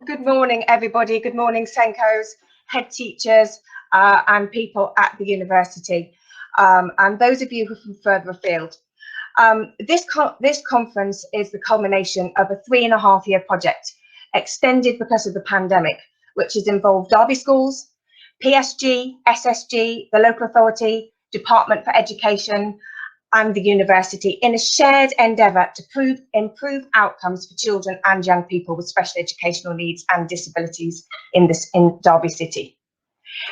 Good morning, everybody. Good morning, Senkos, head teachers, and people at the university, and those of you who are from further afield. This conference is the culmination of a 3.5-year project, extended because of the pandemic, which has involved Derby schools, PSG, SSG, the local authority, Department for Education, and the university in a shared endeavour to improve outcomes for children and young people with special educational needs and disabilities in Derby City.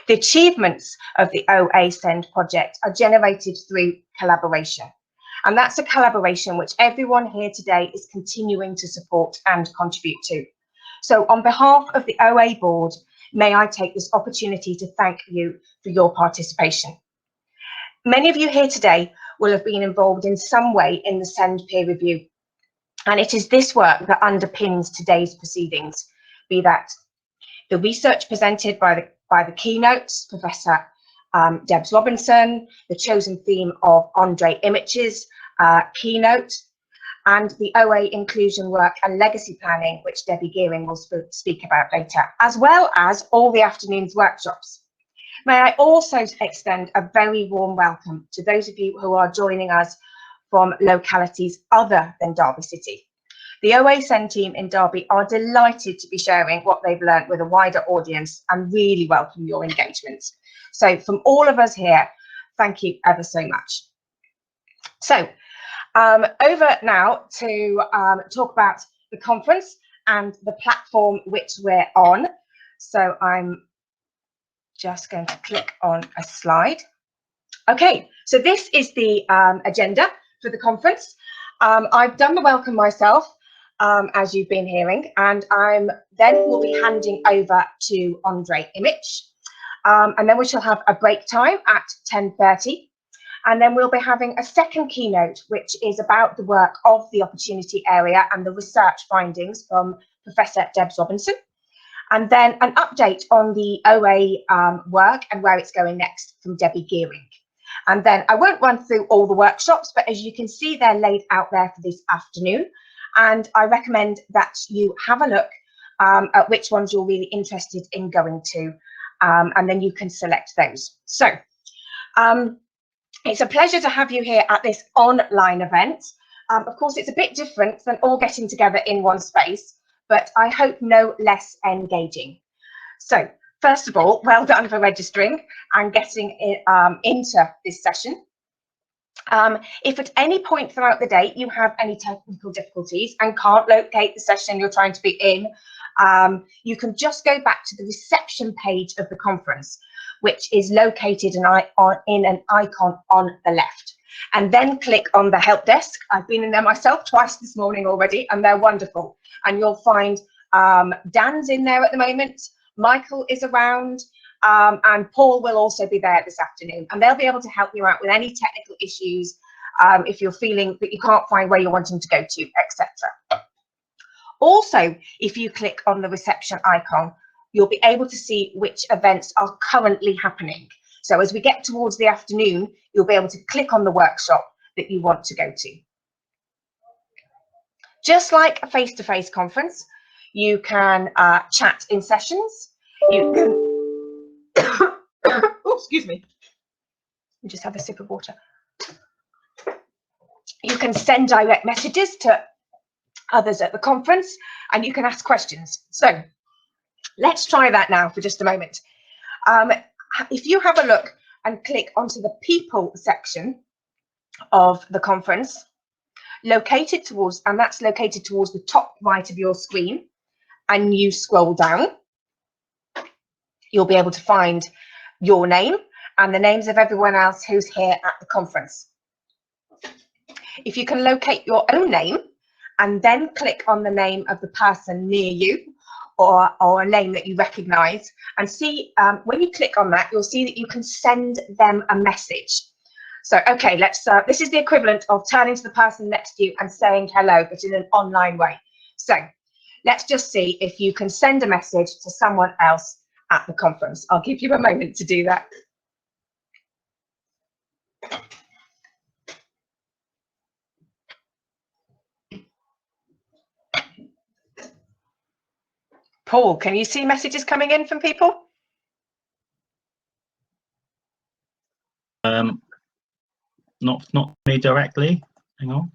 The achievements of the OA Send project are generated through collaboration, and that's a collaboration which everyone here today is continuing to support and contribute to. So on behalf of the OA board, may I take this opportunity to thank you for your participation. Many of you here today will have been involved in some way in the SEND peer review, and it is this work that underpins today's proceedings, be that the research presented by the keynotes, Professor Debs Robinson, the chosen theme of Andre Imich's keynote, and the OA inclusion work and legacy planning, which Debbie Gearing will speak about later, as well as all the afternoon's workshops. May I also extend a very warm welcome to those of you who are joining us from localities other than Derby City. The OA Send team in Derby are delighted to be sharing what they've learned with a wider audience and really welcome your engagement. So from all of us here, thank you ever so much. So over now to talk about the conference and the platform which we're on. So I'm just going to click on a slide. Okay, so this is the agenda for the conference. I've done the welcome myself, as you've been hearing, and then we'll be handing over to Andre Imich, and then we shall have a break time at 10:30, and then we'll be having a second keynote, which is about the work of the opportunity area and the research findings from Professor Debs Robinson. And then an update on the OA work and where it's going next from Debbie Gearing. And then I won't run through all the workshops, but as you can see, they're laid out there for this afternoon. And I recommend that you have a look at which ones you're really interested in going to, and then you can select those. So it's a pleasure to have you here at this online event. Of course, it's a bit different than all getting together in one space, but I hope no less engaging. So first of all, well done for registering and getting into this session. If at any point throughout the day you have any technical difficulties and can't locate the session you're trying to be in, you can just go back to the reception page of the conference, which is located in an icon on the left. And then click on the help desk. I've been in there myself twice this morning already, and they're wonderful. And you'll find Dan's in there at the moment, Michael is around, and Paul will also be there this afternoon. And they'll be able to help you out with any technical issues if you're feeling that you can't find where you're wanting to go to, etc. Also, if you click on the reception icon, you'll be able to see which events are currently happening. So as we get towards the afternoon, you'll be able to click on the workshop that you want to go to. Just like a face-to-face conference, you can chat in sessions. You can, oh, excuse me. Let me just have a sip of water. You can send direct messages to others at the conference, and you can ask questions. So let's try that now for just a moment. If you have a look and click onto the people section of the conference, located towards the top right of your screen, and you scroll down, you'll be able to find your name and the names of everyone else who's here at the conference. If you can locate your own name and then click on the name of the person near you, or a name that you recognize, and see when you click on that, you'll see that you can send them a message. So okay, let's this is the equivalent of turning to the person next to you and saying hello, but in an online way. So let's just see if you can send a message to someone else at the conference. I'll give you a moment to do that. Paul, can you see messages coming in from people? Not me directly. Hang on.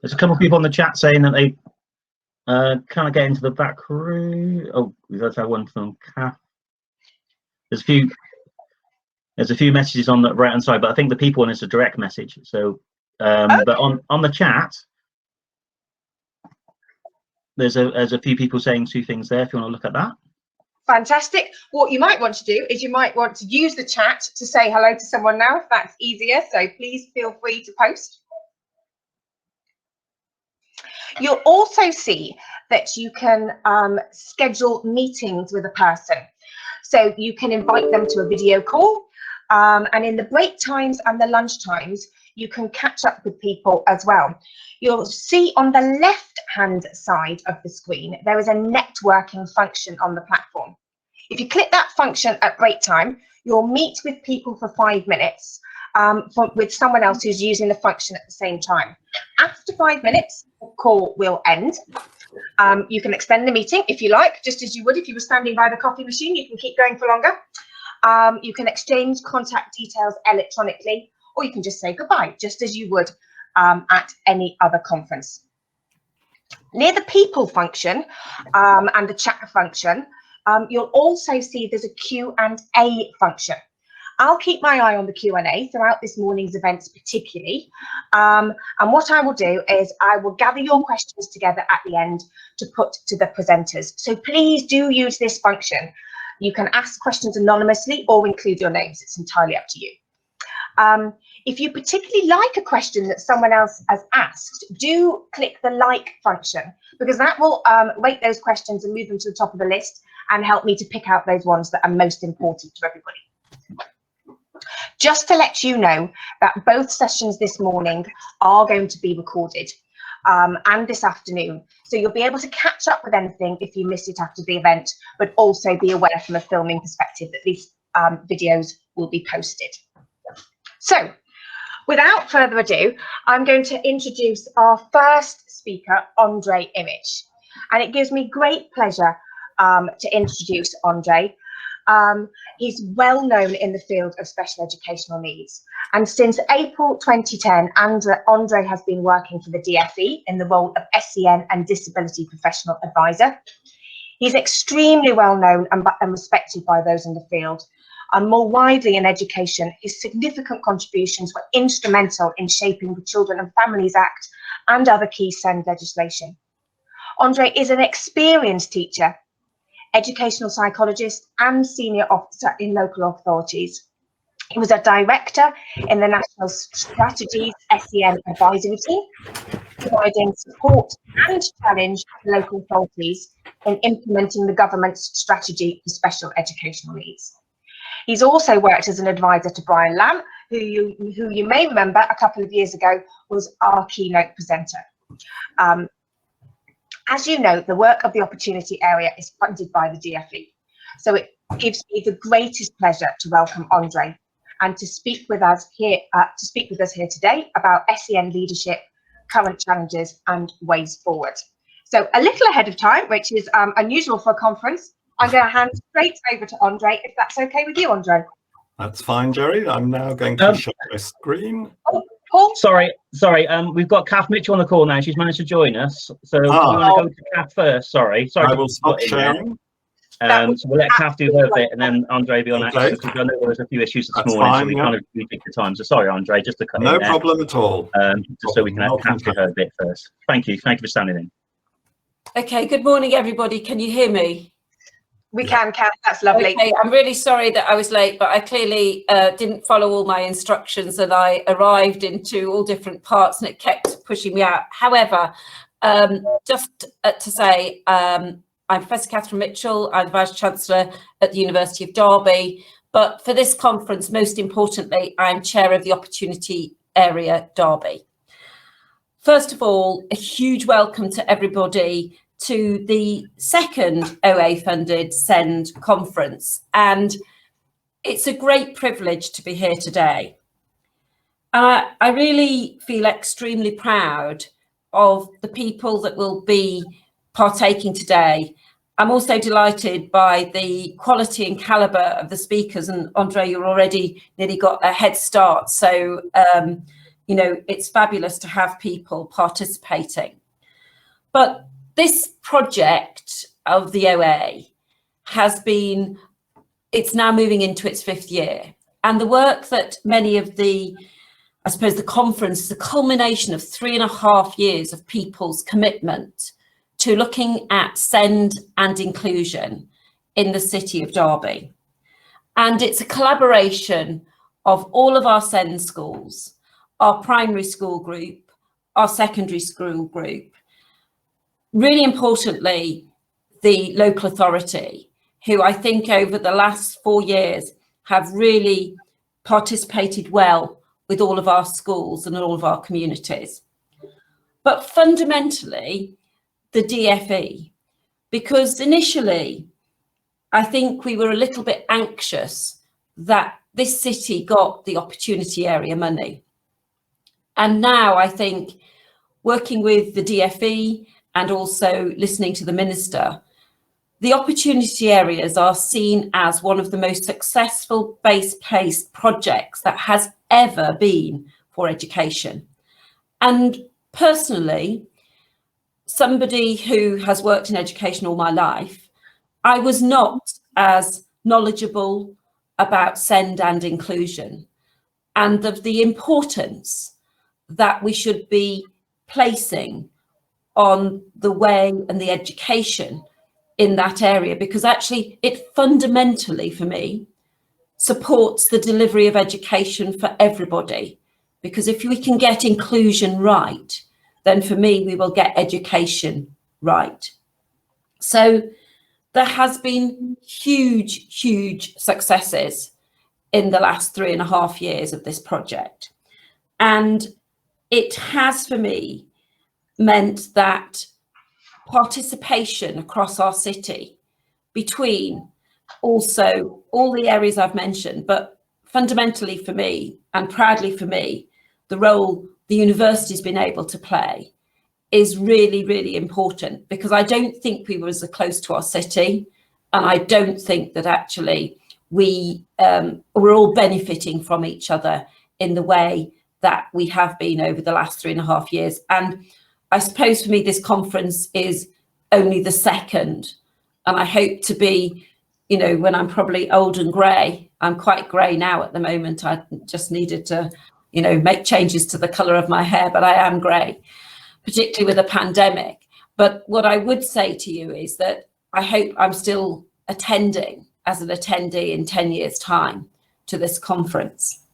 There's a couple of people on the chat saying that they can't get into the back room. Oh, we've got that one from Kath. There's a few messages on the right hand side, but I think the people one is a direct message. So, okay. But on the chat, there's a few people saying two things there. If you want to look at that. Fantastic. What you might want to do is you might want to use the chat to say hello to someone now, if that's easier. So please feel free to post. You'll also see that you can schedule meetings with a person. So you can invite them to a video call, and in the break times and the lunch times, you can catch up with people as well. You'll see on the left-hand side of the screen, there is a networking function on the platform. If you click that function at break time, you'll meet with people for 5 minutes with someone else who's using the function at the same time. After 5 minutes, the call will end. You can extend the meeting if you like, just as you would if you were standing by the coffee machine. You can keep going for longer. You can exchange contact details electronically, or you can just say goodbye, just as you would at any other conference. Near the people function and the chat function, you'll also see there's a Q&A function. I'll keep my eye on the Q&A throughout this morning's events particularly. And what I will do is I will gather your questions together at the end to put to the presenters. So please do use this function. You can ask questions anonymously or include your names. It's entirely up to you. If you particularly like a question that someone else has asked, do click the like function, because that will rate those questions and move them to the top of the list and help me to pick out those ones that are most important to everybody. Just to let you know that both sessions this morning are going to be recorded and this afternoon. So you'll be able to catch up with anything if you miss it after the event, but also be aware from a filming perspective that these videos will be posted. So without further ado, I'm going to introduce our first speaker, Andre Imich. And it gives me great pleasure to introduce Andre. He's well known in the field of special educational needs, and since April 2010, Andre has been working for the DFE in the role of SEN and Disability Professional Advisor. He's extremely well known and respected by those in the field, and more widely in education, his significant contributions were instrumental in shaping the Children and Families Act and other key SEND legislation. Andre is an experienced teacher, educational psychologist and senior officer in local authorities. He was a director in the National Strategies SEN Advisory Team, providing support and challenge to local authorities in implementing the government's strategy for special educational needs. He's also worked as an advisor to Brian Lamb, who you may remember a couple of years ago was our keynote presenter. As you know, the work of the opportunity area is funded by the DFE. So it gives me the greatest pleasure to welcome Andre and to speak with us here today about SEN leadership, current challenges and ways forward. So a little ahead of time, which is unusual for a conference, I'm going to hand straight over to Andre, if that's okay with you, Andre. That's fine, Jerry. I'm now going to share my screen. Oh, Paul? Sorry. We've got Kath Mitchell on the call now. She's managed to join us. So do you want to go to Kath first? Sorry. I will stop sharing. So we'll let Kath do her bit and then Andre be on action, because I know there was a few issues this morning, so we kind of retook the time. So sorry, Andre, just to cut in there. No problem at all. Just so we can have Kath do her bit first. Thank you. Thank you for standing in. Okay, good morning, everybody. Can you hear me? We can, Kath, that's lovely. Okay, I'm really sorry that I was late, but I clearly didn't follow all my instructions and I arrived into all different parts and it kept pushing me out. However, just to say, I'm Professor Kathryn Mitchell, I'm Vice-Chancellor at the University of Derby, but for this conference, most importantly, I'm Chair of the Opportunity Area Derby. First of all, a huge welcome to everybody to the second OA funded SEND conference, and it's a great privilege to be here today. I really feel extremely proud of the people that will be partaking today I'm also delighted by the quality and calibre of the speakers, and Andre, you're already nearly got a head start. So, you know, it's fabulous to have people participating. But this project of the OA has been, it's now moving into its 5th year. And the work that many of the, I suppose the conference is a culmination of 3.5 years of people's commitment to looking at SEND and inclusion in the city of Derby. And it's a collaboration of all of our SEND schools, our primary school group, our secondary school group, really importantly, the local authority, who I think over the last 4 years have really participated well with all of our schools and all of our communities. But fundamentally, the DFE, because initially, I think we were a little bit anxious that this city got the opportunity area money. And now I think working with the DFE and also listening to the minister, the opportunity areas are seen as one of the most successful base-placed projects that has ever been for education. And personally, somebody who has worked in education all my life, I was not as knowledgeable about SEND and inclusion and of the importance that we should be placing on the way and the education in that area, because actually it fundamentally for me supports the delivery of education for everybody. Because if we can get inclusion right, then for me, we will get education right. So there has been huge successes in the last 3.5 years of this project. And it has, for me, meant that participation across our city between also all the areas I've mentioned, but fundamentally for me and proudly for me, the role the university's been able to play is really important, because I don't think we were as close to our city, and I don't think that actually we're all benefiting from each other in the way that we have been over the last 3.5 years. And I suppose for me, this conference is only the second, and I hope to be, you know, when I'm probably old and grey. I'm quite grey now at the moment. I just needed to, you know, make changes to the colour of my hair, but I am grey, particularly with a pandemic. But what I would say to you is that I hope I'm still attending as an attendee in 10 years' time to this conference.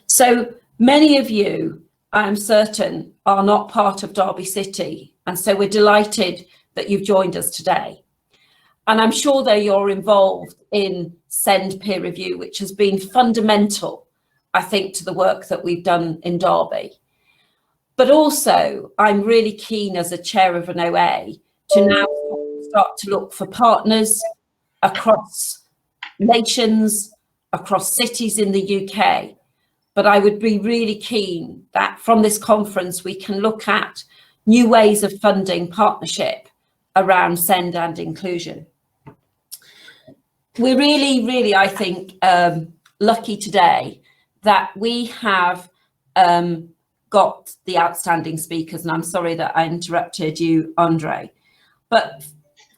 So many of you, I'm certain, are not part of Derby City, and so we're delighted that you've joined us today. And I'm sure that you're involved in SEND peer review, which has been fundamental, I think, to the work that we've done in Derby. But also, I'm really keen as a chair of an OA to now start to look for partners across nations, across cities in the UK. But I would be really keen that from this conference, we can look at new ways of funding partnership around SEND and inclusion. We're really, I think, lucky today that we have got the outstanding speakers, and I'm sorry that I interrupted you, Andre. But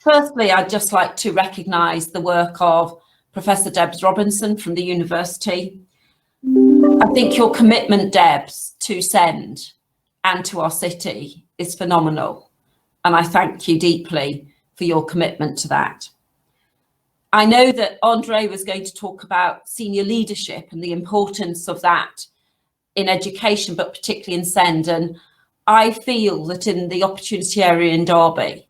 firstly, I'd just like to recognise the work of Professor Debs Robinson from the university. I think your commitment, Debs, to SEND and to our city is phenomenal, and I thank you deeply for your commitment to that. I know that Andre was going to talk about senior leadership and the importance of that in education, but particularly in SEND. And I feel that in the opportunity area in Derby,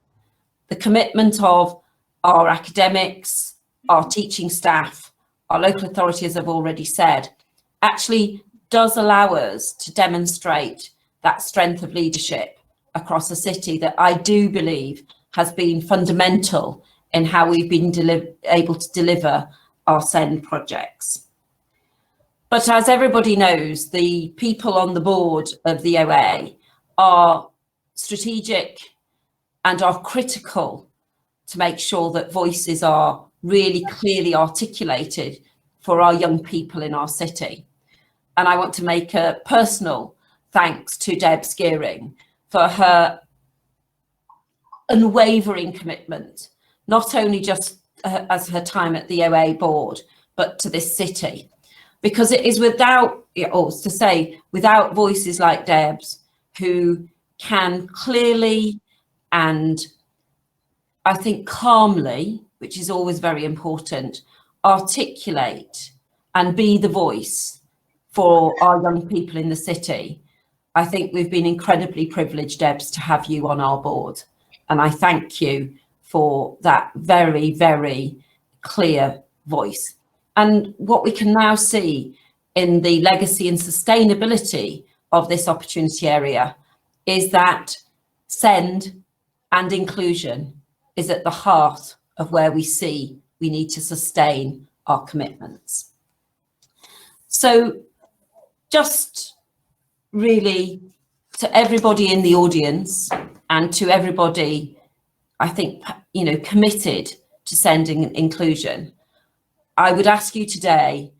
the commitment of our academics, our teaching staff, our local authority, as I've already said, actually does allow us to demonstrate that strength of leadership across a city that I do believe has been fundamental in how we've been able to deliver our SEND projects. But as everybody knows, the people on the board of the OA are strategic and are critical to make sure that voices are really clearly articulated for our young people in our city. And I want to make a personal thanks to Deb Skeering for her unwavering commitment, not only just as her time at the OA board, but to this city. Because it is without voices like Deb's, who can clearly and I think calmly, which is always very important, articulate and be the voice for our young people in the city. I think we've been incredibly privileged, Debs, to have you on our board. And I thank you for that very, very clear voice. And what we can now see in the legacy and sustainability of this opportunity area is that SEND and inclusion is at the heart of where we see we need to sustain our commitments. So just really to everybody in the audience and to everybody, I think, committed to sending inclusion, I would ask you today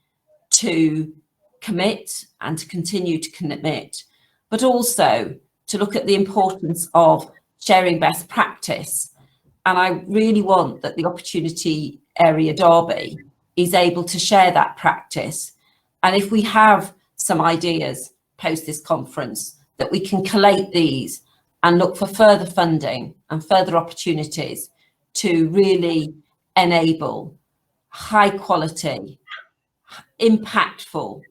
to commit and to continue to commit, but also to look at the importance of sharing best practice. And I really want that the opportunity area Derby is able to share that practice. And if we have some ideas post this conference, that we can collate these and look for further funding and further opportunities to really enable high quality, impactful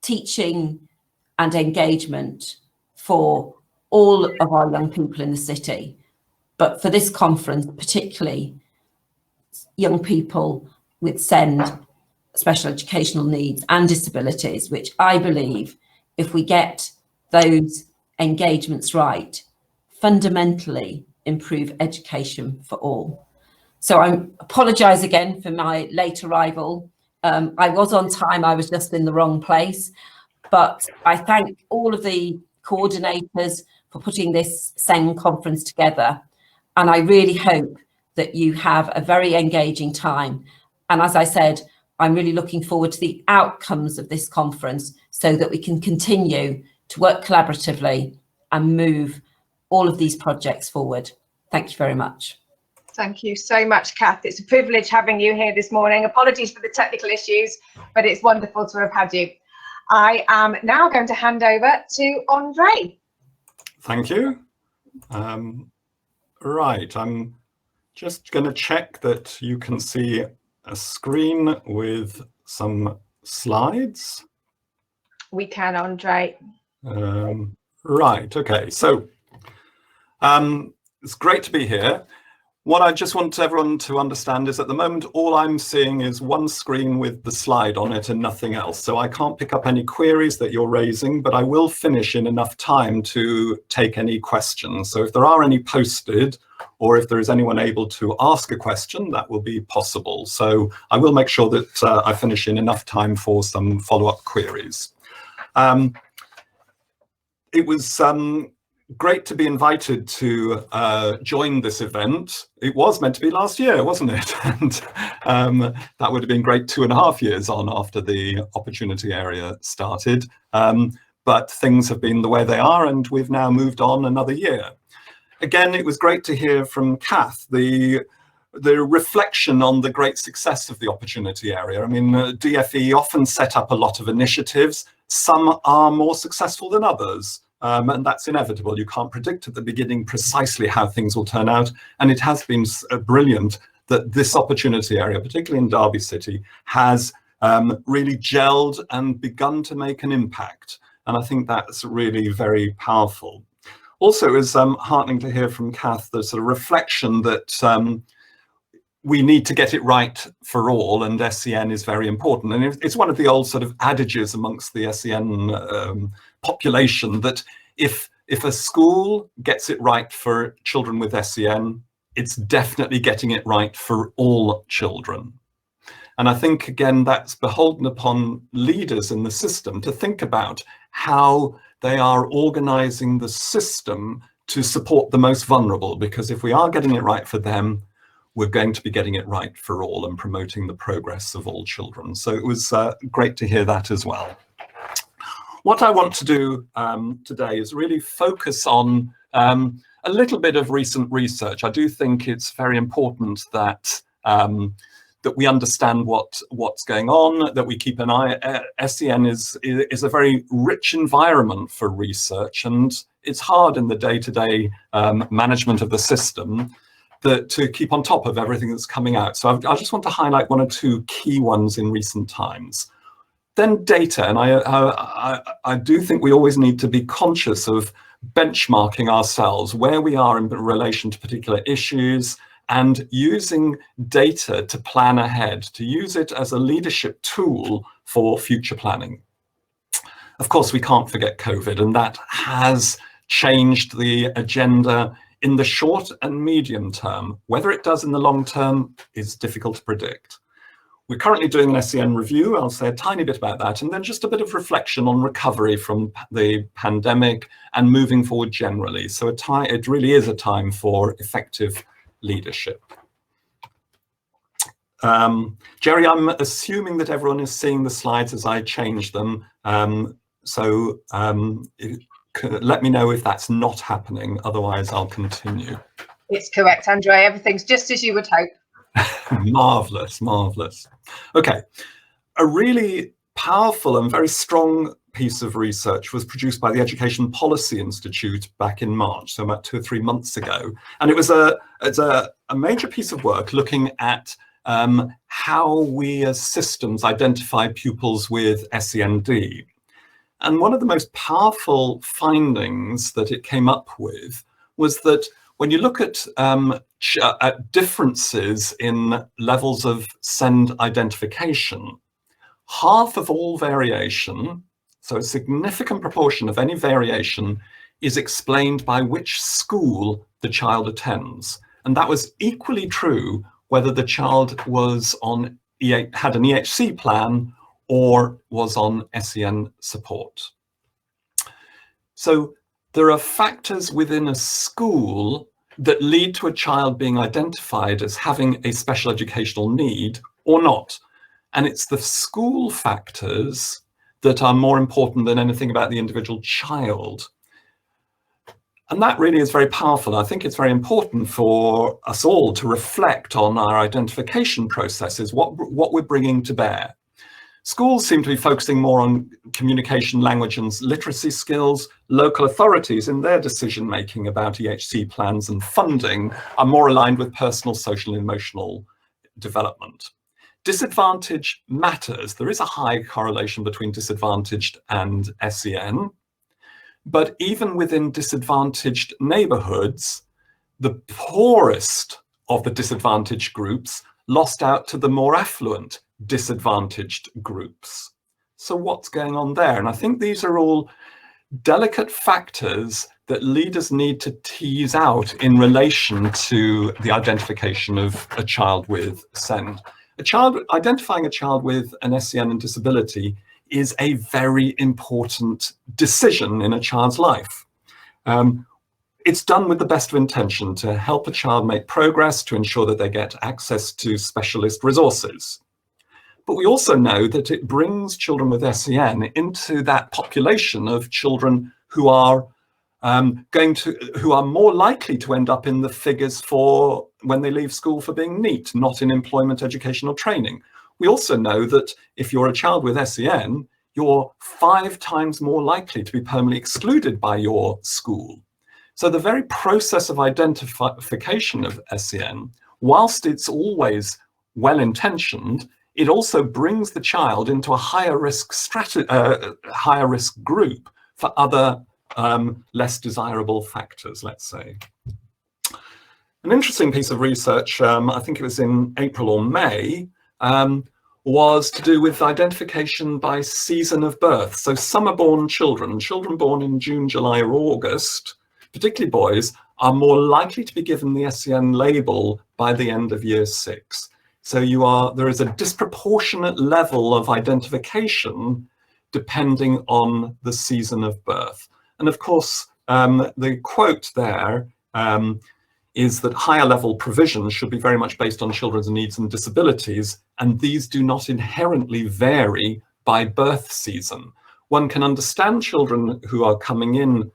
teaching and engagement for all of our young people in the city. But for this conference, particularly young people with SEND, special educational needs and disabilities, which I believe if we get those engagements right, fundamentally improve education for all. So I apologise again for my late arrival. I was on time, I was just in the wrong place. But I thank all of the coordinators for putting this SEND conference together. And I really hope that you have a very engaging time. And as I said, I'm really looking forward to the outcomes of this conference so that we can continue to work collaboratively and move all of these projects forward. Thank you very much. Thank you so much, Kath. It's a privilege having you here this morning. Apologies for the technical issues, but it's wonderful to have had you. I am now going to hand over to Andre. Thank you. Right, I'm just going to check that you can see a screen with some slides. We can, Andre. Right, okay, so it's great to be here. What I just want everyone to understand is at the moment, all I'm seeing is one screen with the slide on it and nothing else. So I can't pick up any queries that you're raising, but I will finish in enough time to take any questions. So if there are any posted, or if there is anyone able to ask a question, that will be possible. So I will make sure that I finish in enough time for some follow-up queries. It was great to be invited to join this event. It was meant to be last year, wasn't it? And that would have been great 2.5 years on after the opportunity area started. But things have been the way they are, and we've now moved on another year. Again, it was great to hear from Kath, the reflection on the great success of the opportunity area. I mean, DFE often set up a lot of initiatives. Some are more successful than others. And that's inevitable. You can't predict at the beginning precisely how things will turn out. And it has been brilliant that this opportunity area, particularly in Derby City, has really gelled and begun to make an impact. And I think that's really very powerful. Also, it was heartening to hear from Kath the sort of reflection that we need to get it right for all, and SEN is very important. And it's one of the old sort of adages amongst the SEN population that if a school gets it right for children with SEN, it's definitely getting it right for all children. And I think, again, that's beholden upon leaders in the system to think about how they are organizing the system to support the most vulnerable, because if we are getting it right for them, we're going to be getting it right for all and promoting the progress of all children. So it was great to hear that as well. What I want to do today is really focus on a little bit of recent research. I do think it's very important that that we understand what's going on, that we keep an eye. SEN is a very rich environment for research, and it's hard in the day-to-day management of the system to keep on top of everything that's coming out. So I just want to highlight one or two key ones in recent times. Then data, and I do think we always need to be conscious of benchmarking ourselves, where we are in relation to particular issues, and using data to plan ahead, to use it as a leadership tool for future planning. Of course, we can't forget COVID, and that has changed the agenda in the short and medium term. Whether it does in the long term is difficult to predict. We're currently doing an SEN review. I'll say a tiny bit about that, and then just a bit of reflection on recovery from the pandemic and moving forward generally. So it really is a time for effective leadership. Jerry, I'm assuming that everyone is seeing the slides as I change them. Let me know if that's not happening, otherwise I'll continue. It's correct, Andrea. Everything's just as you would hope. Marvelous, marvelous. Okay, a really powerful and very strong piece of research was produced by the Education Policy Institute back in March, so about 2 or 3 months ago. And it was a major piece of work looking at how we as systems identify pupils with SEND. And one of the most powerful findings that it came up with was that when you look at differences in levels of SEND identification, half of all variation, so a significant proportion of any variation, is explained by which school the child attends. And that was equally true whether the child was on had an EHC plan or was on SEN support. So there are factors within a school that lead to a child being identified as having a special educational need or not. And it's the school factors that are more important than anything about the individual child. And that really is very powerful. I think it's very important for us all to reflect on our identification processes, what we're bringing to bear. Schools seem to be focusing more on communication, language and literacy skills. Local authorities in their decision-making about EHC plans and funding are more aligned with personal, social and emotional development. Disadvantage matters. There is a high correlation between disadvantaged and SEN, but even within disadvantaged neighborhoods, the poorest of the disadvantaged groups lost out to the more affluent disadvantaged groups. So what's going on there? And I think these are all delicate factors that leaders need to tease out in relation to the identification of a child with SEND. Identifying a child with an SEN and disability is a very important decision in a child's life. It's done with the best of intention to help a child make progress, to ensure that they get access to specialist resources. But we also know that it brings children with SEN into that population of children who are who are more likely to end up in the figures for when they leave school for being NEET, not in employment, education or training. We also know that if you're a child with SEN, you're 5 times more likely to be permanently excluded by your school. So the very process of identification of SEN, whilst it's always well-intentioned, it also brings the child into a higher risk group for other less desirable factors, let's say. An interesting piece of research, I think it was in April or May, was to do with identification by season of birth. So summer-born children born in June, July or August, particularly boys, are more likely to be given the SEN label by the end of year 6. So there is a disproportionate level of identification depending on the season of birth. And of course, the quote there is that higher level provisions should be very much based on children's needs and disabilities, and these do not inherently vary by birth season. One can understand children who are coming in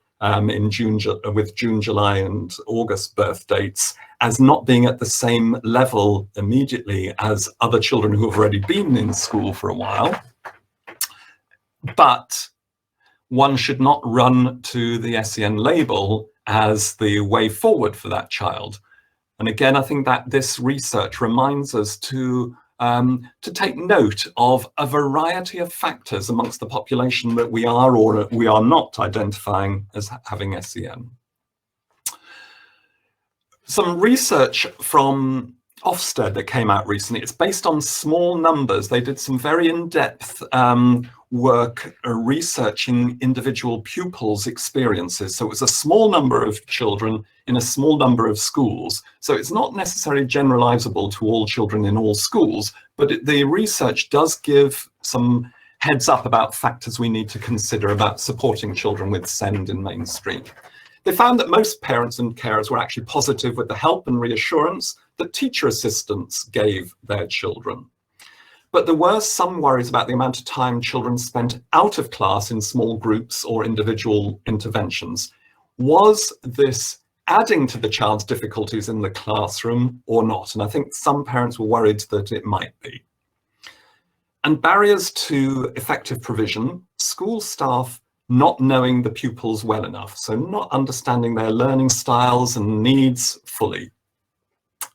June, July and August birth dates as not being at the same level immediately as other children who have already been in school for a while. But one should not run to the SEN label as the way forward for that child. And again, I think that this research reminds us to take note of a variety of factors amongst the population that we are or we are not identifying as having SEN. Some research from Ofsted that came out recently, it's based on small numbers. They did some very in-depth work researching individual pupils' experiences. So it was a small number of children in a small number of schools. So it's not necessarily generalizable to all children in all schools, but the research does give some heads up about factors we need to consider about supporting children with SEND in mainstream. They found that most parents and carers were actually positive with the help and reassurance that teacher assistants gave their children. But there were some worries about the amount of time children spent out of class in small groups or individual interventions. Was this adding to the child's difficulties in the classroom or not? And I think some parents were worried that it might be. And barriers to effective provision, school staff not knowing the pupils well enough, so not understanding their learning styles and needs fully.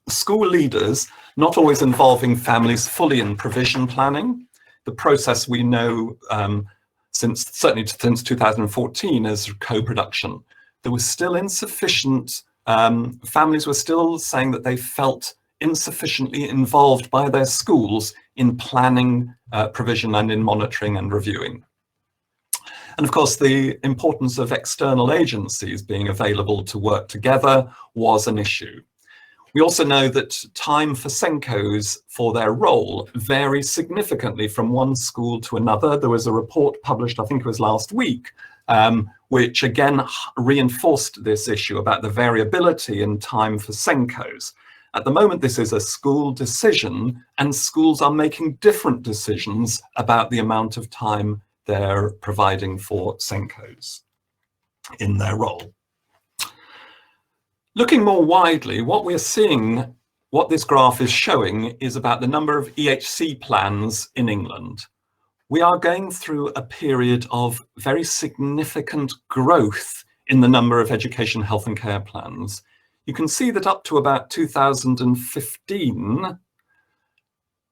School leaders not always involving families fully in provision planning. The process we know certainly since 2014 is co-production. There was still insufficient, families were still saying that they felt insufficiently involved by their schools in planning provision and in monitoring and reviewing. And of course, the importance of external agencies being available to work together was an issue. We also know that time for SENCOs for their role varies significantly from one school to another. There was a report published, I think it was last week, which again reinforced this issue about the variability in time for SENCOs. At the moment, this is a school decision, and schools are making different decisions about the amount of time they're providing for SENCOs in their role. Looking more widely, what we're seeing, what this graph is showing, is about the number of EHC plans in England. We are going through a period of very significant growth in the number of education, health and care plans. You can see that up to about 2015,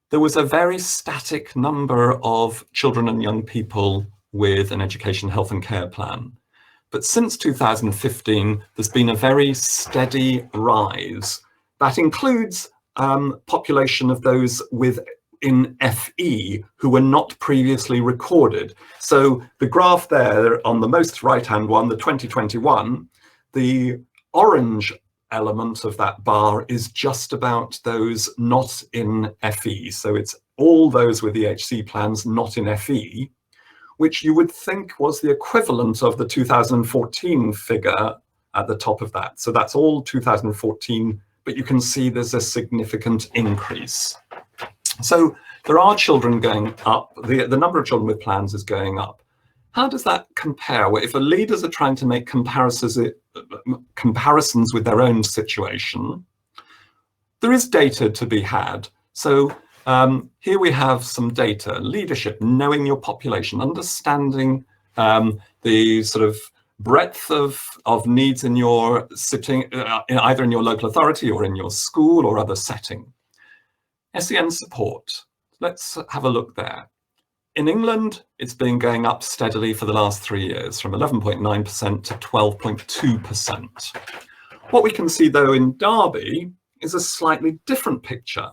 there was a very static number of children and young people with an education, health and care plan. But since 2015, there's been a very steady rise. That includes population of those in FE who were not previously recorded. So the graph there on the most right-hand one, the 2021, the orange element of that bar is just about those not in FE. So it's all those with EHC plans not in FE, which you would think was the equivalent of the 2014 figure at the top of that. So that's all 2014, but you can see there's a significant increase. So there are children going up, the number of children with plans is going up. How does that compare? Well, if the leaders are trying to make comparisons with their own situation, there is data to be had. So here we have some data, leadership, knowing your population, understanding the sort of breadth of needs in your either in your local authority or in your school or other setting. SEN support, let's have a look there. In England, it's been going up steadily for the last 3 years, from 11.9% to 12.2%. What we can see, though, in Derby is a slightly different picture.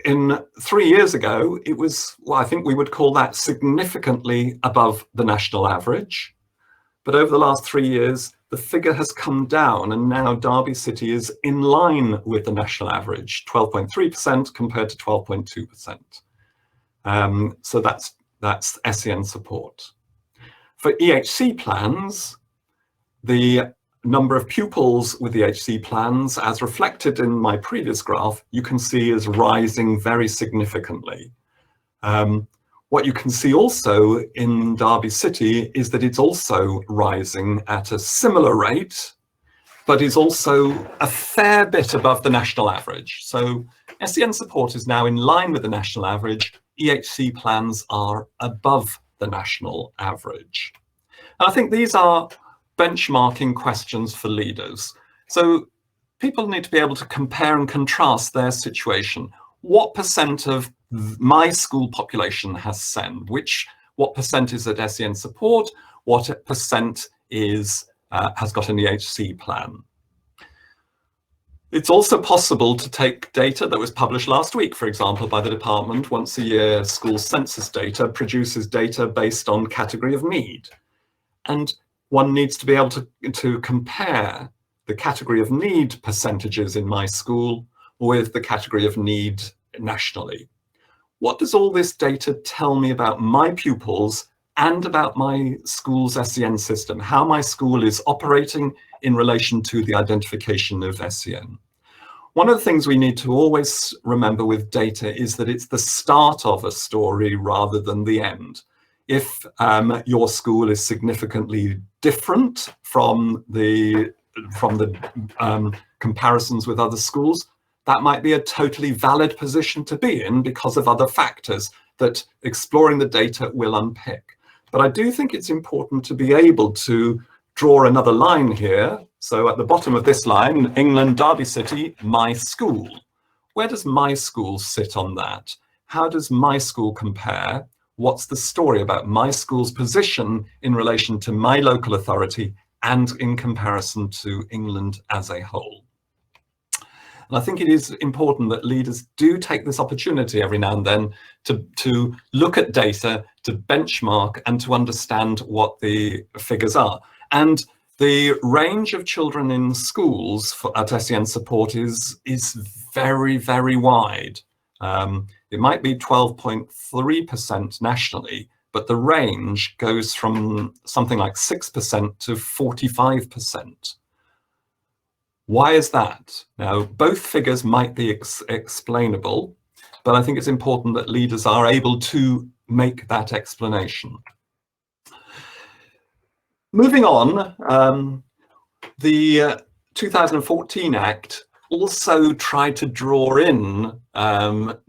3 years ago, it was, well, I think we would call that significantly above the national average. But over the last 3 years, the figure has come down, and now Derby City is in line with the national average, 12.3% compared to 12.2%. So that's SEN support. For EHC plans, the number of pupils with EHC plans, as reflected in my previous graph, you can see is rising very significantly. What you can see also in Derby City is that it's also rising at a similar rate, but is also a fair bit above the national average. So SEN support is now in line with the national average. EHC plans are above the national average. And I think these are benchmarking questions for leaders. So people need to be able to compare and contrast their situation. What percent of my school population has SEN? What percent is at SEN support? What percent is has got an EHC plan? It's also possible to take data that was published last week, for example, by the department. Once a year, school census data produces data based on category of need. And one needs to be able to compare the category of need percentages in my school with the category of need nationally. What does all this data tell me about my pupils and about my school's SEN system, how my school is operating in relation to the identification of SEN? One of the things we need to always remember with data is that it's the start of a story rather than the end. If your school is significantly different from the comparisons with other schools, that might be a totally valid position to be in because of other factors that exploring the data will unpick. But I do think it's important to be able to draw another line here. So at the bottom of this line, England, Derby City, my school. Where does my school sit on that? How does my school compare? What's the story about my school's position in relation to my local authority and in comparison to England as a whole? And I think it is important that leaders do take this opportunity every now and then to look at data, to benchmark and to understand what the figures are. And the range of children in schools at SEN support is very, very wide. It might be 12.3% nationally, but the range goes from something like 6% to 45%. Why is that? Now, both figures might be explainable, but I think it's important that leaders are able to make that explanation. Moving on, the 2014 Act also tried to draw in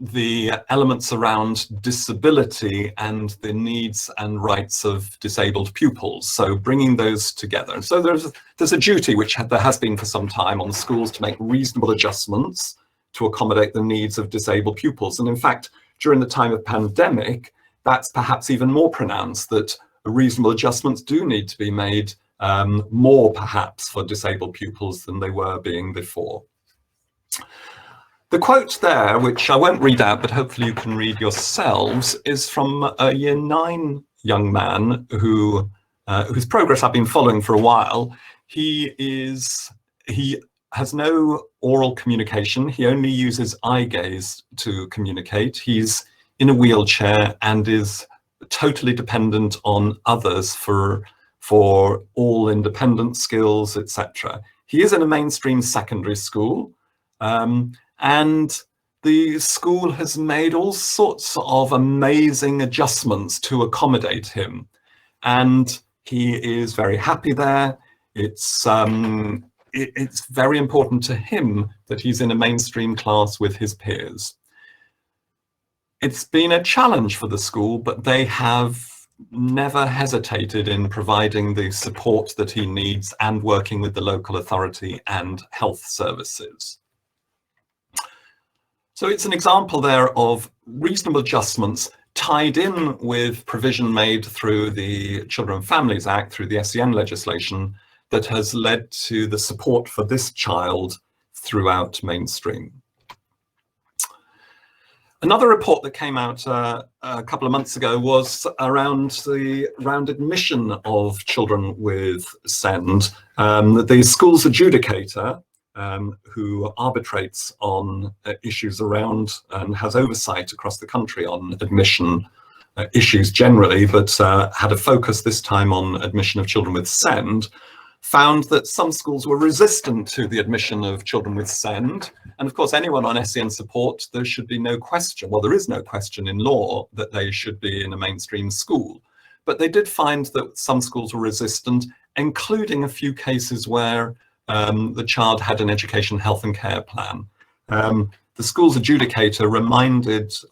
the elements around disability and the needs and rights of disabled pupils, so bringing those together. So there's a duty, which there has been for some time, on schools to make reasonable adjustments to accommodate the needs of disabled pupils. And in fact, during the time of pandemic, that's perhaps even more pronounced, that reasonable adjustments do need to be made more perhaps for disabled pupils than they were being before. The quote there, which I won't read out, but hopefully you can read yourselves, is from a Year 9 young man whose progress I've been following for a while. He has no oral communication. He only uses eye gaze to communicate. He's in a wheelchair and is totally dependent on others for all independent skills, etc. He is in a mainstream secondary school, and the school has made all sorts of amazing adjustments to accommodate him, and he is very happy there. It's very important to him that he's in a mainstream class with his peers. It's been a challenge for the school, but they have never hesitated in providing the support that he needs and working with the local authority and health services. So it's an example there of reasonable adjustments tied in with provision made through the Children and Families Act, through the SEN legislation, that has led to the support for this child throughout mainstream. Another report that came out a couple of months ago was around admission of children with SEND. The school's adjudicator, who arbitrates on issues around and has oversight across the country on admission issues generally, but had a focus this time on admission of children with SEND, found that some schools were resistant to the admission of children with SEND. And of course, anyone on SEN support, there should be no question, well, there is no question in law that they should be in a mainstream school. But they did find that some schools were resistant, including a few cases where the child had an education, health and care plan. The school's adjudicator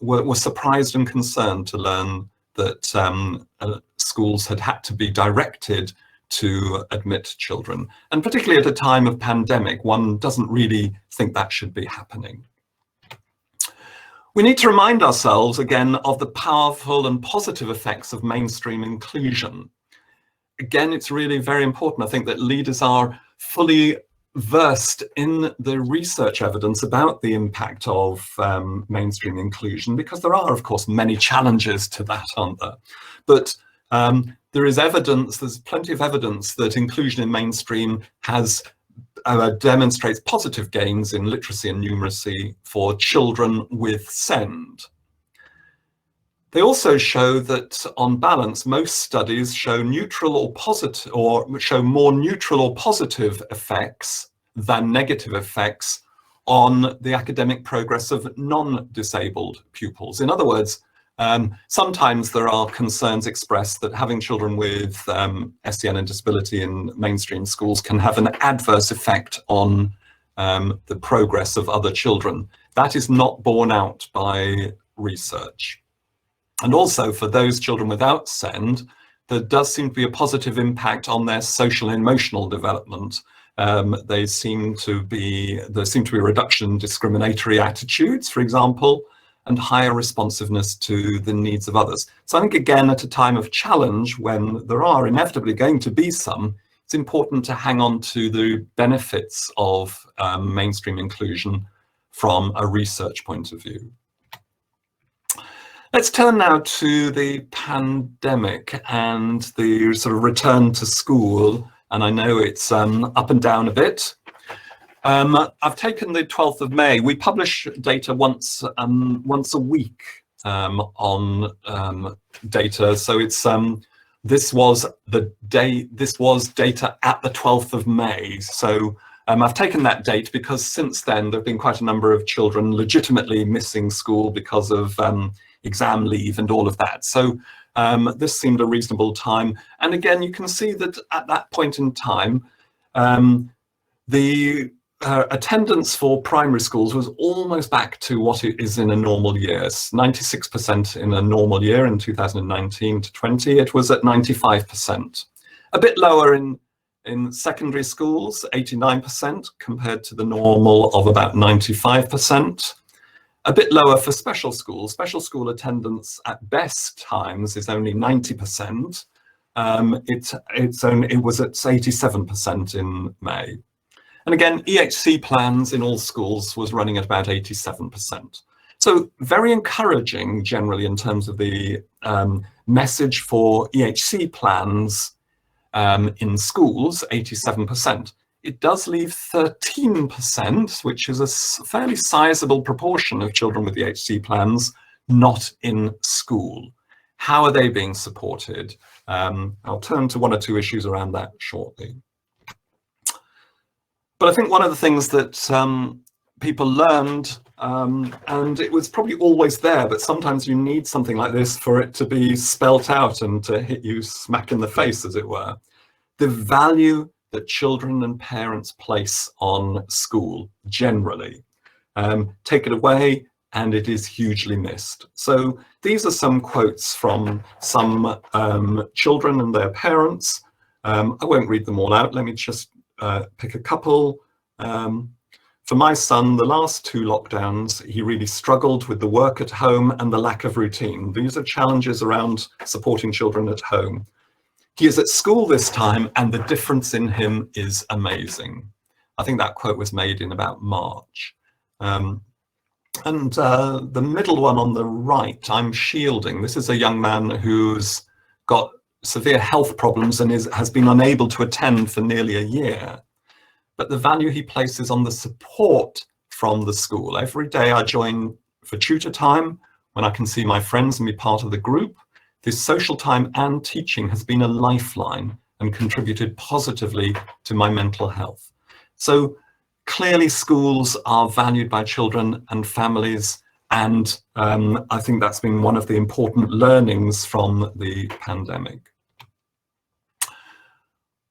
were surprised and concerned to learn that schools had to be directed to admit children. And particularly at a time of pandemic, one doesn't really think that should be happening. We need to remind ourselves again of the powerful and positive effects of mainstream inclusion. Again, it's really very important, I think, that leaders are fully versed in the research evidence about the impact of mainstream inclusion, because there are, of course, many challenges to that, aren't there? But there is evidence, there's plenty of evidence that inclusion in mainstream demonstrates positive gains in literacy and numeracy for children with SEND. They also show that, on balance, most studies show neutral or positive, or show more neutral or positive effects than negative effects on the academic progress of non-disabled pupils. In other words, sometimes there are concerns expressed that having children with SEN and disability in mainstream schools can have an adverse effect on the progress of other children. That is not borne out by research. And also for those children without SEND, there does seem to be a positive impact on their social and emotional development. There seem to be a reduction in discriminatory attitudes, for example, and higher responsiveness to the needs of others. So I think, again, at a time of challenge, when there are inevitably going to be some, it's important to hang on to the benefits of mainstream inclusion from a research point of view. Let's turn now to the pandemic and the sort of return to school. And I know it's up and down a bit. I've taken the 12th of May. We publish data once a week on data. So it's this was data at the 12th of May. So I've taken that date because since then there have been quite a number of children legitimately missing school because of exam leave and all of that. So this seemed a reasonable time. And again, you can see that at that point in time, the attendance for primary schools was almost back to what it is in a normal year. 96% in a normal year in 2019 to 20. It was at 95%. A bit lower in secondary schools, 89% compared to the normal of about 95%. A bit lower for special schools. Special school attendance at best times is only 90%. It was at 87% in May. And again, EHC plans in all schools was running at about 87%. So very encouraging generally in terms of the message for EHC plans in schools, 87%. It does leave 13%, which is a fairly sizable proportion of children with EHC plans, not in school. How are they being supported? I'll turn to one or two issues around that shortly. But I think one of the things that people learned, and it was probably always there, but sometimes you need something like this for it to be spelt out and to hit you smack in the face, as it were. The value that children and parents place on school generally. Take it away and it is hugely missed. So these are some quotes from some children and their parents. I won't read them all out. Let me just pick a couple. For my son, the last two lockdowns, he really struggled with the work at home and the lack of routine. These are challenges around supporting children at home. He is at school this time and the difference in him is amazing. I think that quote was made in about March. The middle one on the right, I'm shielding. This is a young man who's got severe health problems and has been unable to attend for nearly a year. But the value he places on the support from the school. Every day I join for tutor time when I can see my friends and be part of the group. this social time and teaching has been a lifeline and contributed positively to my mental health. So clearly schools are valued by children and families, and I think that's been one of the important learnings from the pandemic.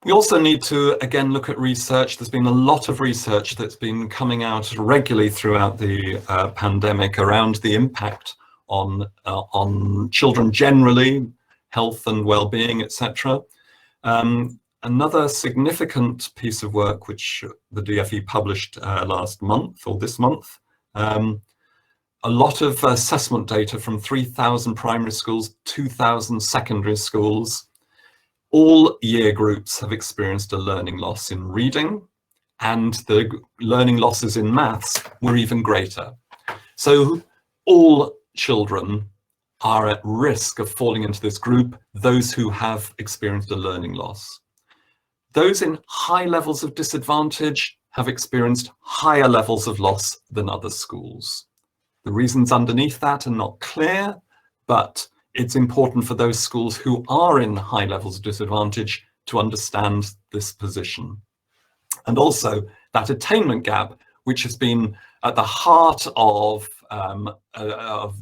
We also need to, again, look at research. There's been a lot of research that's been coming out regularly throughout the pandemic around the impact on children generally, health and well-being, etc. Another significant piece of work which the DFE published last month or this month, a lot of assessment data from 3,000 primary schools, 2,000 secondary schools. All year groups have experienced a learning loss in reading, and the learning losses in maths were even greater. So all children are at risk of falling into this group, those who have experienced a learning loss. Those in high levels of disadvantage have experienced higher levels of loss than other schools. The reasons underneath that are not clear, but it's important for those schools who are in high levels of disadvantage to understand this position. And also that attainment gap, which has been at the heart of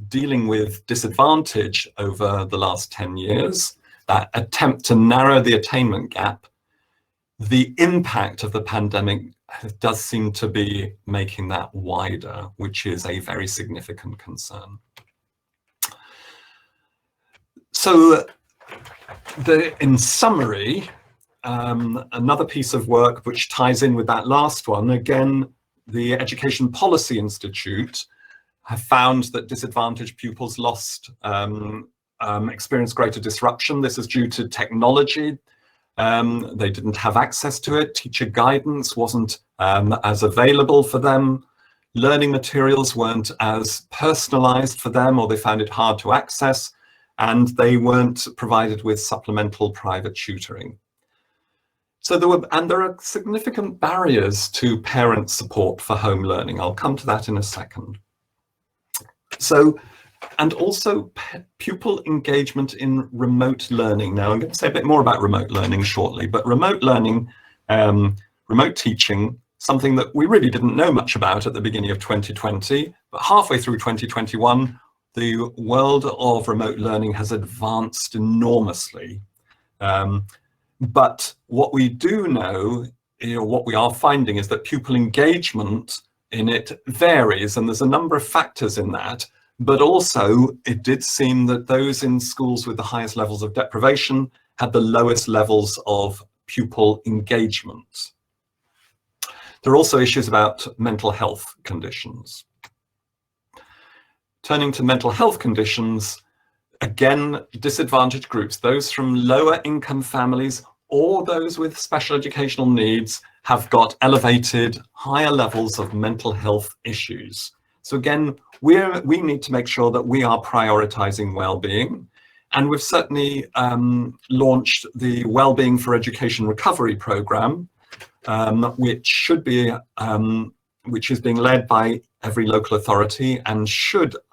dealing with disadvantage over the last 10 years, that attempt to narrow the attainment gap, the impact of the pandemic does seem to be making that wider, which is a very significant concern. So in summary, another piece of work which ties in with that last one, again, the Education Policy Institute have found that disadvantaged pupils experienced greater disruption. This is due to technology. They didn't have access to it. Teacher guidance wasn't as available for them. Learning materials weren't as personalized for them, or they found it hard to access. And they weren't provided with supplemental private tutoring. So there are significant barriers to parent support for home learning. I'll come to that in a second. So, and also pupil engagement in remote learning. Now I'm going to say a bit more about remote learning shortly, but remote learning, remote teaching, something that we really didn't know much about at the beginning of 2020, but halfway through 2021, the world of remote learning has advanced enormously. But what we do know, what we are finding is that pupil engagement in it varies, and there's a number of factors in that. But also, it did seem that those in schools with the highest levels of deprivation had the lowest levels of pupil engagement. There are also issues about mental health conditions. Turning to mental health conditions, again, disadvantaged groups, those from lower income families or those with special educational needs have got elevated, higher levels of mental health issues. So again, we need to make sure that we are prioritizing well-being. And we've certainly launched the Wellbeing for Education Recovery Programme, which is being led by every local authority and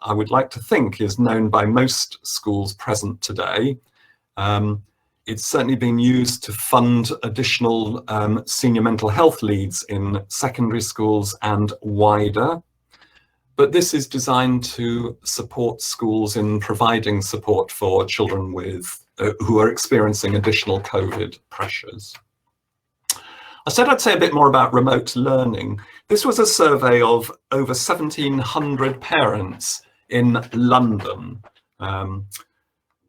I would like to think, is known by most schools present today. It's certainly been used to fund additional senior mental health leads in secondary schools and wider. But this is designed to support schools in providing support for children who are experiencing additional COVID pressures. I said I'd say a bit more about remote learning. This was a survey of over 1,700 parents in London.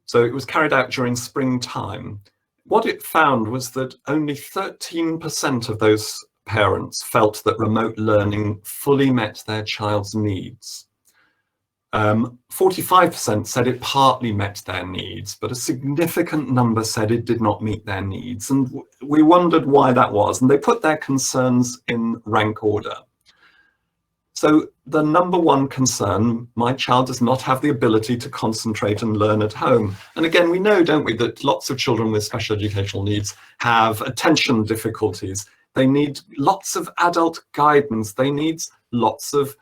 So it was carried out during springtime. What it found was that only 13% of those parents felt that remote learning fully met their child's needs. 45% said it partly met their needs, but a significant number said it did not meet their needs. And we wondered why that was, and they put their concerns in rank order. So the number one concern, my child does not have the ability to concentrate and learn at home. And again, we know, don't we, that lots of children with special educational needs have attention difficulties. They need lots of adult guidance. They need lots of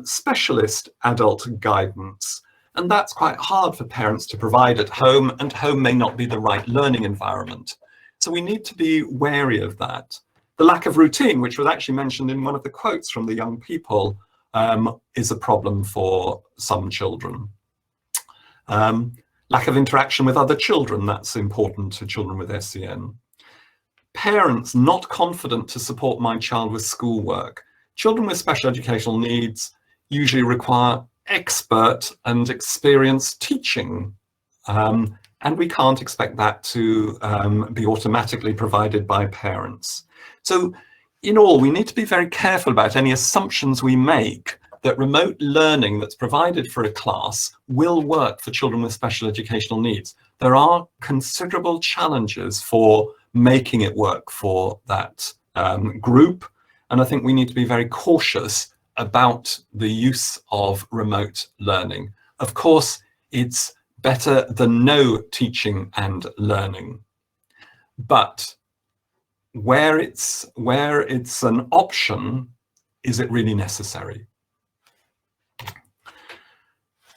specialist adult guidance. And that's quite hard for parents to provide at home, and home may not be the right learning environment. So we need to be wary of that. The lack of routine, which was actually mentioned in one of the quotes from the young people, is a problem for some children. Lack of interaction with other children, that's important to children with SEN. Parents not confident to support my child with schoolwork. Children with special educational needs usually require expert and experienced teaching. And we can't expect that to be automatically provided by parents. So in all, we need to be very careful about any assumptions we make that remote learning that's provided for a class will work for children with special educational needs. There are considerable challenges for making it work for that group. And I think we need to be very cautious about the use of remote learning. Of course, it's better than no teaching and learning. But where it's an option, is it really necessary?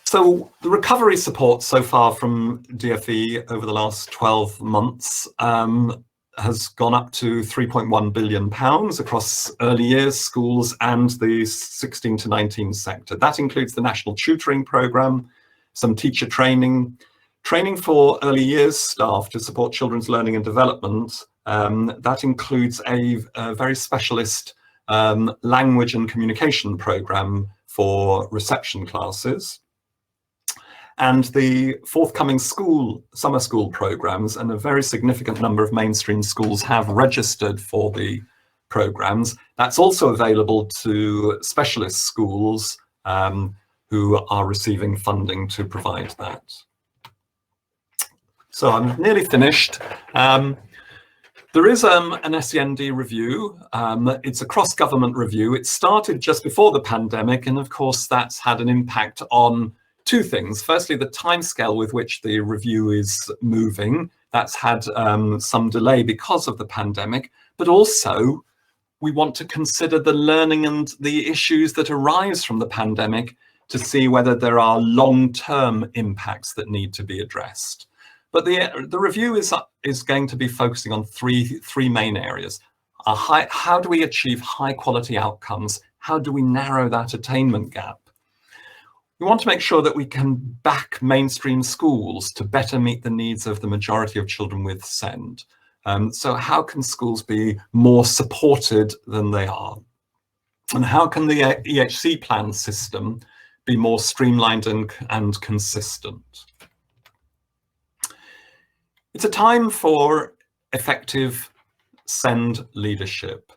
So the recovery support so far from DfE over the last 12 months has gone up to £3.1 billion across early years, schools and the 16 to 19 sector. That includes the National Tutoring Programme, some teacher training, training for early years staff to support children's learning and development. That includes a very specialist language and communication programme for reception classes. And the forthcoming summer school programs, and a very significant number of mainstream schools have registered for the programs. That's also available to specialist schools who are receiving funding to provide that. So I'm nearly finished. There is an SEND review. It's a cross-government review. It started just before the pandemic, and of course that's had an impact on two things. Firstly, the timescale with which the review is moving. That's had some delay because of the pandemic, but also we want to consider the learning and the issues that arise from the pandemic to see whether there are long-term impacts that need to be addressed. But the review is going to be focusing on three main areas. How do we achieve high quality outcomes? How do we narrow that attainment gap? We want to make sure that we can back mainstream schools to better meet the needs of the majority of children with SEND. So how can schools be more supported than they are? And how can the EHC plan system be more streamlined and consistent? It's a time for effective SEND leadership.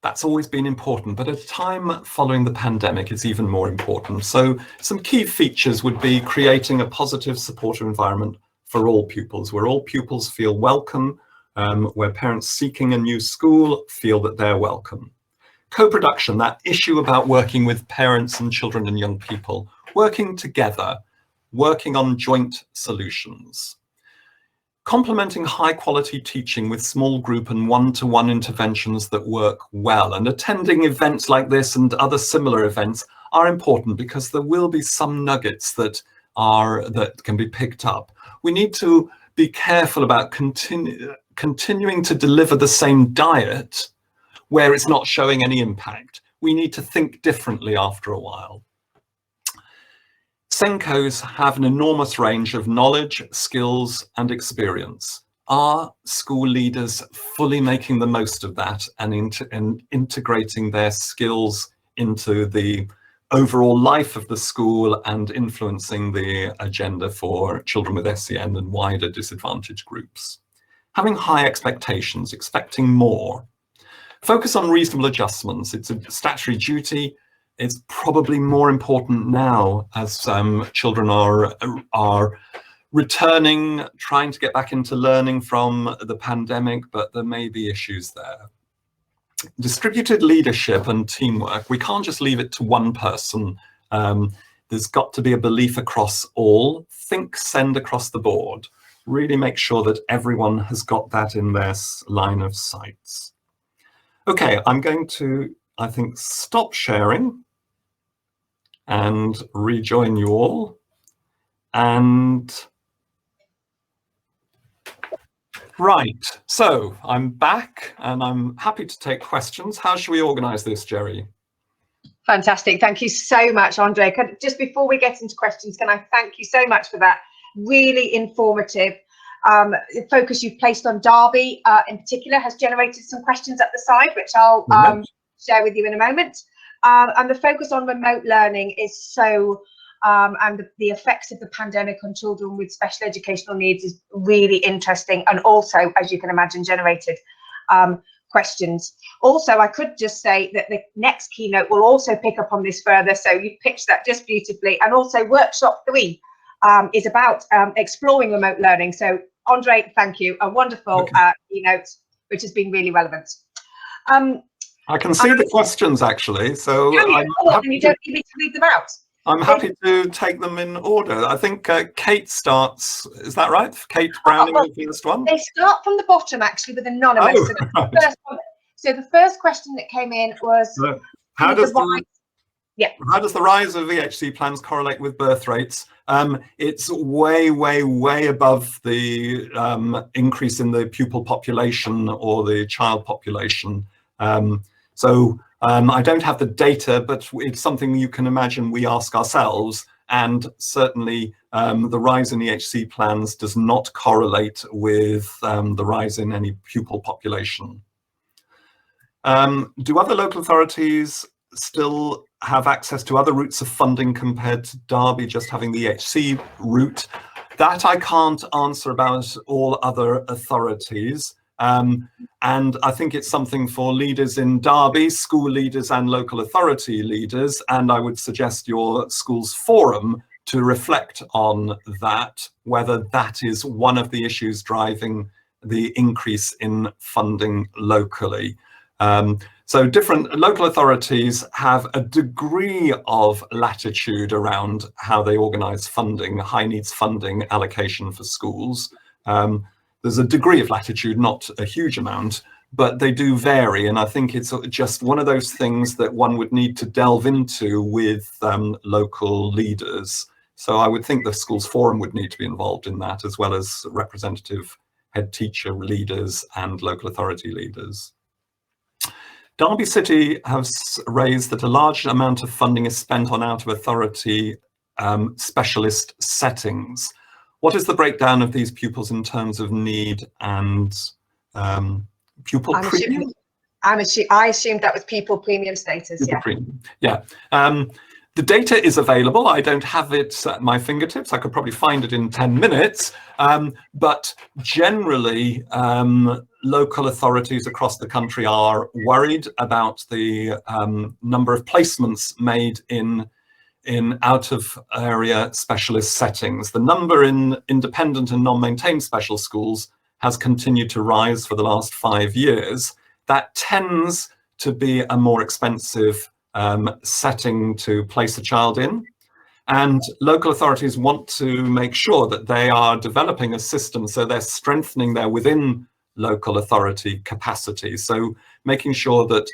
That's always been important, but at a time following the pandemic, it's even more important. So some key features would be creating a positive, supportive environment for all pupils, where all pupils feel welcome, where parents seeking a new school feel that they're welcome. Co-production, that issue about working with parents and children and young people, working together, working on joint solutions. Complementing high quality teaching with small group and one-to-one interventions that work well, and attending events like this and other similar events are important because there will be some nuggets that can be picked up. We need to be careful about continuing to deliver the same diet where it's not showing any impact. We need to think differently after a while. SENCOs have an enormous range of knowledge, skills and experience. Are school leaders fully making the most of that and integrating their skills into the overall life of the school and influencing the agenda for children with SEN and wider disadvantaged groups? Having high expectations, expecting more. Focus on reasonable adjustments. It's a statutory duty. It's probably more important now as children are returning, trying to get back into learning from the pandemic, but there may be issues there. Distributed leadership and teamwork. We can't just leave it to one person. There's got to be a belief across all. Think SEND across the board. Really make sure that everyone has got that in their line of sights. Okay, I'm going to, I think, stop sharing and rejoin you all. And right, so I'm back and I'm happy to take questions. How should we organise this, Jerry? Fantastic. Thank you so much, Andre. Just before we get into questions, can I thank you so much for that really informative focus you've placed on Derby in particular has generated some questions at the side, which I'll share with you in a moment. And the focus on remote learning is so, and the effects of the pandemic on children with special educational needs is really interesting, and also, as you can imagine, generated questions. Also, I could just say that the next keynote will also pick up on this further, so you've pitched that just beautifully. And also workshop 3 is about exploring remote learning. So Andre, thank you, a wonderful keynote, which has been really relevant. I can see the questions actually, so you don't need me to read them out. I'm happy to take them in order. I think Kate starts, is that right? Kate Browning is the first one? They start from the bottom actually with anonymous. Oh, so, the first one, so the first question that came in was, how does the rise of VHC plans correlate with birth rates? It's way, way, way above the increase in the pupil population or the child population. I don't have the data, but it's something you can imagine we ask ourselves, and certainly the rise in EHC plans does not correlate with the rise in any pupil population. Do other local authorities still have access to other routes of funding compared to Derby just having the EHC route? That I can't answer about all other authorities. And I think it's something for leaders in Derby, school leaders and local authority leaders, and I would suggest your school's forum to reflect on that, whether that is one of the issues driving the increase in funding locally. So different local authorities have a degree of latitude around how they organise funding, high needs funding allocation for schools. There's a degree of latitude, not a huge amount, but they do vary. And I think it's just one of those things that one would need to delve into with local leaders. So I would think the schools forum would need to be involved in that, as well as representative head teacher leaders and local authority leaders. Derby City has raised that a large amount of funding is spent on out of authority specialist settings. What is the breakdown of these pupils in terms of need and pupil premium? I assumed that was pupil premium status, pupil premium. Yeah. The data is available. I don't have it at my fingertips. I could probably find it in 10 minutes. But generally, local authorities across the country are worried about the number of placements made in out of area specialist settings. The number in independent and non-maintained special schools has continued to rise for the last 5 years. That tends to be a more expensive setting to place a child in. And local authorities want to make sure that they are developing a system so they're strengthening their within local authority capacity. So making sure that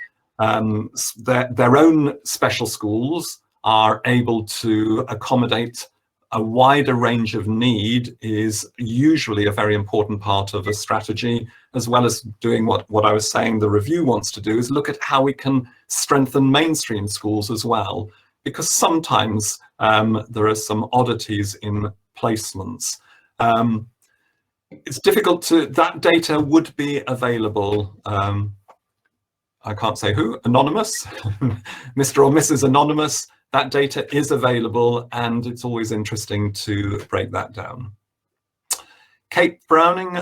their own special schools are able to accommodate a wider range of need is usually a very important part of a strategy, as well as doing what I was saying the review wants to do, is look at how we can strengthen mainstream schools as well, because sometimes there are some oddities in placements. It's difficult to, that data would be available, I can't say who, anonymous, Mr. or Mrs. Anonymous. That data is available, and it's always interesting to break that down. Kate Browning,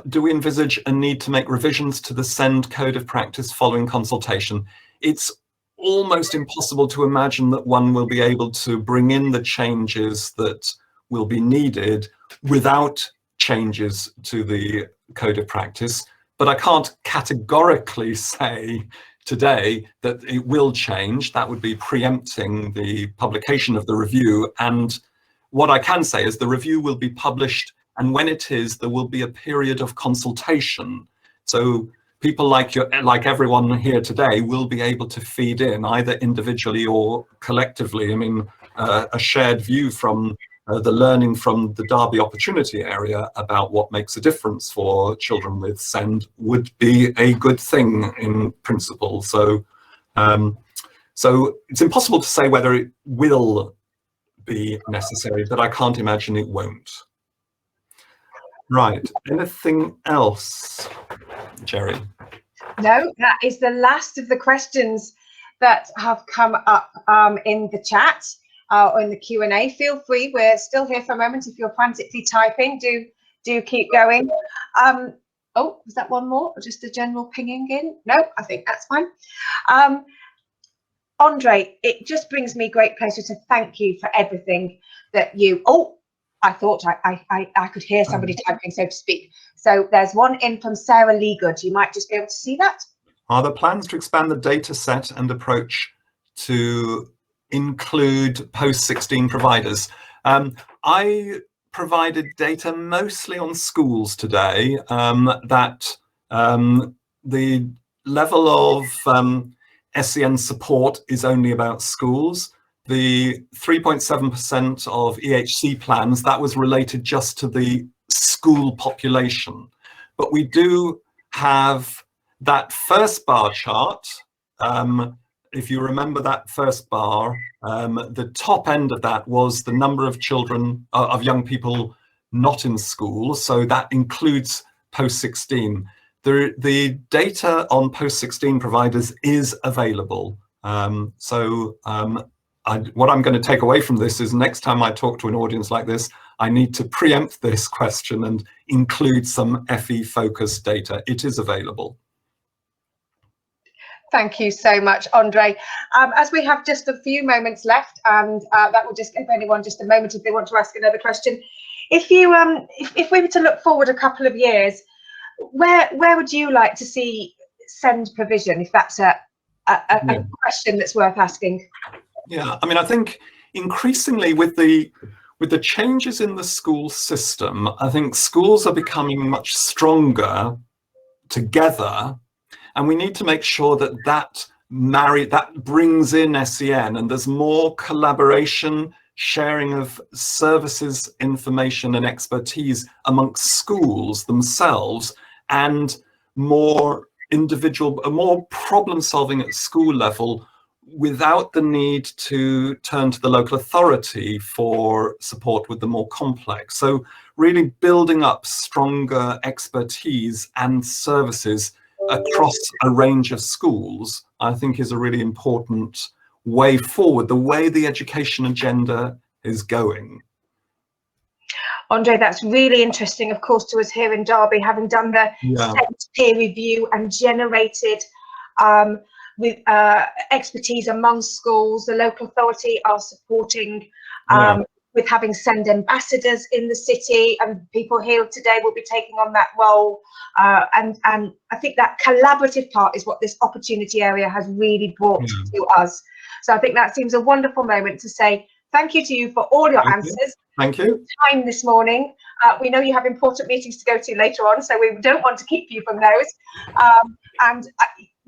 do we envisage a need to make revisions to the SEND code of practice following consultation? It's almost impossible to imagine that one will be able to bring in the changes that will be needed without changes to the code of practice. But I can't categorically say today that it will change. That would be preempting the publication of the review. And what I can say is the review will be published, and when it is, there will be a period of consultation. So people like everyone here today will be able to feed in either individually or collectively. I mean, a shared view from the learning from the Derby opportunity area about what makes a difference for children with SEND would be a good thing in principle. So, so it's impossible to say whether it will be necessary, but I can't imagine it won't. Right, anything else, Jerry? No, that is the last of the questions that have come up in the chat or in the Q&A. Feel free, we're still here for a moment. If you're frantically typing, do keep going. Oh, was that one more or just a general pinging in? No, I think that's fine. Andre, it just brings me great pleasure to thank you for everything that you, I thought I could hear somebody typing, so to speak. So there's one in from Sarah Leagood. You might just be able to see that. Are there plans to expand the data set and approach to include post-16 providers? I provided data mostly on schools today, that the level of SEN support is only about schools. The 3.7% of EHC plans, that was related just to the school population. But we do have that first bar chart. If you remember that first bar, the top end of that was the number of children, of young people not in school. So that includes post-16. The data on post-16 providers is available. What I'm going to take away from this is next time I talk to an audience like this, I need to preempt this question and include some FE-focused data. It is available. Thank you so much, Andre. As we have just a few moments left, and that will just give anyone just a moment if they want to ask another question. If you, if we were to look forward a couple of years, where would you like to see SEND provision, if that's a question that's worth asking? Yeah, I mean, I think increasingly with the changes in the school system, I think schools are becoming much stronger together, and we need to make sure that that brings in SEN, and there's more collaboration, sharing of services, information and expertise amongst schools themselves, and more problem solving at school level without the need to turn to the local authority for support with the more complex. So really building up stronger expertise and services across a range of schools, I think is a really important way forward, the way the education agenda is going. Andre, that's really interesting, of course, to us here in Derby, having done the SEND peer review and generated with expertise among schools. The local authority are supporting with having SEND ambassadors in the city, and people here today will be taking on that role. And I think that collaborative part is what this opportunity area has really brought to us. So I think that seems a wonderful moment to say thank you to you for all your answers. Thank you. Time this morning. We know you have important meetings to go to later on, so we don't want to keep you from those.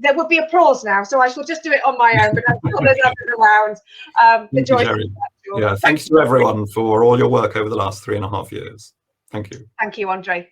There will be applause now, so I shall just do it on my own, but I'm sure there's others around. Thank you, Jerry. Yeah, thanks to everyone for all your work over the last 3.5 years. Thank you. Thank you, Andre.